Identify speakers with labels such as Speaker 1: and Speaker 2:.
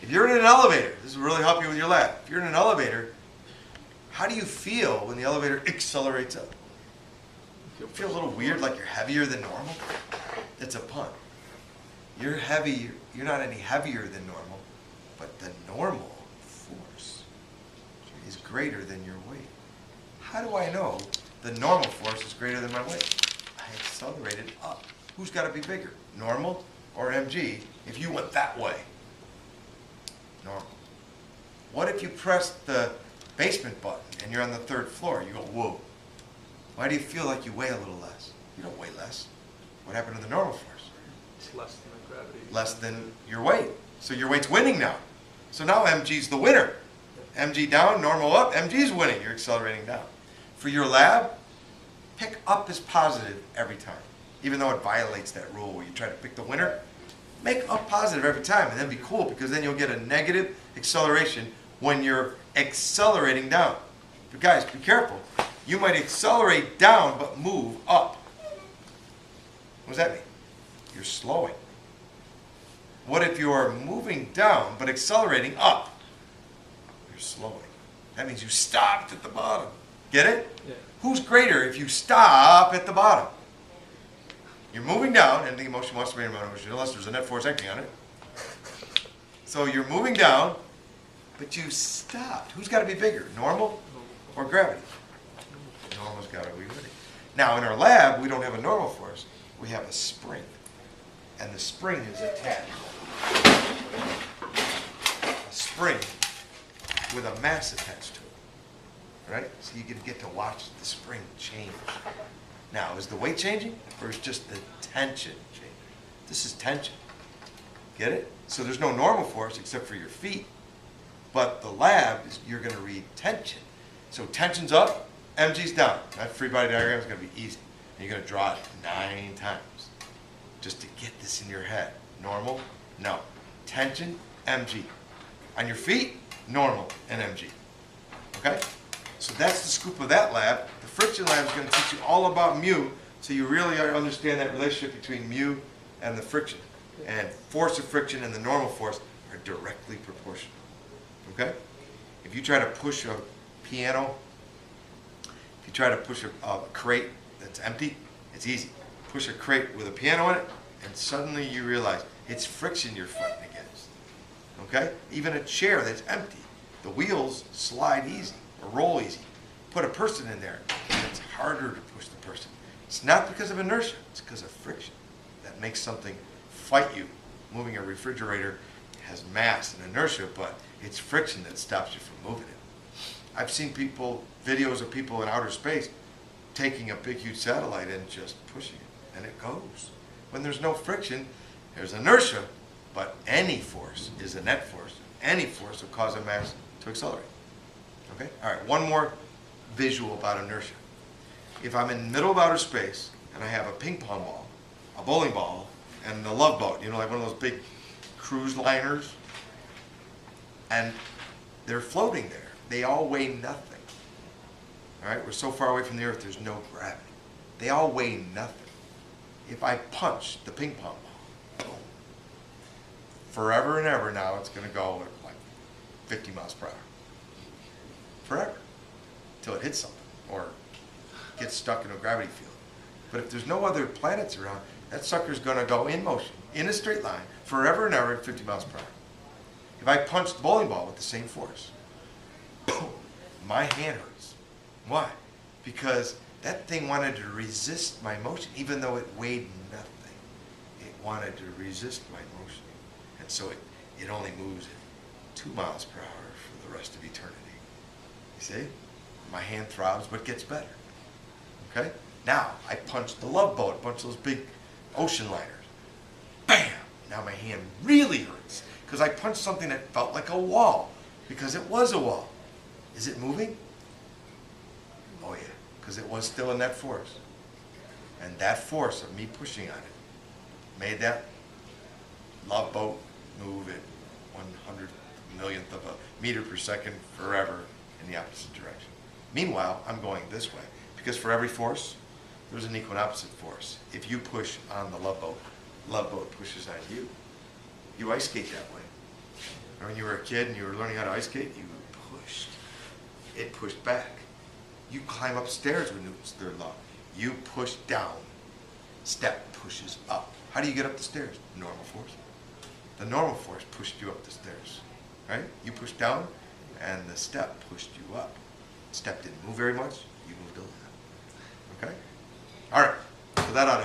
Speaker 1: If you're in an elevator, this will really help you with your lab. If you're in an elevator, how do you feel when the elevator accelerates up? You feel a little weird, like you're heavier than normal? It's a pun. You're heavy, you're not any heavier than normal, but the normal force is greater than your weight. How do I know the normal force is greater than my weight? I accelerated up. Who's got to be bigger, normal or mg, if you went that way? Normal. What if you press the basement button and you're on the 3rd floor? You go, whoa. Why do you feel like you weigh a little less? You don't weigh less. What happened to the normal force?
Speaker 2: It's less than the gravity.
Speaker 1: Less than your weight. So your weight's winning now. So now mg's the winner. Mg down, normal up, mg's winning. You're accelerating down. For your lab, pick up as positive every time. Even though it violates that rule where you try to pick the winner, make up positive every time, and then be cool, because then you'll get a negative acceleration when you're accelerating down. But guys, be careful. You might accelerate down but move up. What does that mean? You're slowing. What if you're moving down but accelerating up? You're slowing. That means you stopped at the bottom. Get it?
Speaker 2: Yeah.
Speaker 1: Who's greater if you stop at the bottom? You're moving down, and the motion wants to be in motion unless there's a net force acting on it. So you're moving down, but you stopped. Who's got to be bigger, normal or gravity? Normal's got to be bigger. Now in our lab, we don't have a normal force. We have a spring, and the spring is attached. A spring with a mass attached to it, right? So you can get to watch the spring change. Now, is the weight changing, or is just the tension changing? This is tension. Get it? So there's no normal force except for your feet. But the lab, you're going to read tension. So tension's up, mg's down. That free body diagram is going to be easy. And you're going to draw it 9 times just to get this in your head. Normal? No. Tension, mg. On your feet, normal and mg. Okay? So that's the scoop of that lab. The friction lab is going to teach you all about mu, so you really understand that relationship between mu and the friction. And force of friction and the normal force are directly proportional. Okay? If you try to push a piano, if you try to push a crate that's empty, it's easy. Push a crate with a piano in it, and suddenly you realize it's friction you're fighting against. Okay? Even a chair that's empty, the wheels slide easy or roll easy. Put a person in there, and it's harder to push the person. It's not because of inertia, it's because of friction that makes something fight you. Moving a refrigerator has mass and inertia, but it's friction that stops you from moving it. I've seen videos of people in outer space taking a big, huge satellite and just pushing it, and it goes. When there's no friction, there's inertia, but any force is a net force. Any force will cause a mass to accelerate. Okay? All right, one more visual about inertia. If I'm in the middle of outer space and I have a ping pong ball, a bowling ball, and a love boat, you know, like one of those big cruise liners, and they're floating there. They all weigh nothing. All right, we're so far away from the Earth, there's no gravity. They all weigh nothing. If I punch the ping pong ball, boom, forever and ever now it's going to go at like 50 miles per hour. Forever. Until it hits something or gets stuck in a gravity field. But if there's no other planets around, that sucker's going to go in motion, in a straight line, forever and ever at 50 miles per hour. If I punch the bowling ball with the same force, boom, my hand hurts. Why? Because that thing wanted to resist my motion, even though it weighed nothing. It wanted to resist my motion. And so it only moves at 2 miles per hour for the rest of eternity. You see? My hand throbs, but gets better. Okay? Now, I punch the love boat, a bunch of those big ocean liners. Bam! Now my hand really hurts because I punched something that felt like a wall because it was a wall. Is it moving? Oh yeah, because it was still a net force. And that force of me pushing on it made that love boat move at 100 millionth of a meter per second forever in the opposite direction. Meanwhile, I'm going this way because for every force, there's an equal and opposite force. If you push on the love boat pushes on you. You ice skate that way. When you were a kid and you were learning how to ice skate, you pushed. It pushed back. You climb upstairs with Newton's third law. You push down. Step pushes up. How do you get up the stairs? Normal force. The normal force pushed you up the stairs, right? You pushed down, and the step pushed you up. Step didn't move very much. You moved a lot. Okay? All right. So that ought to help.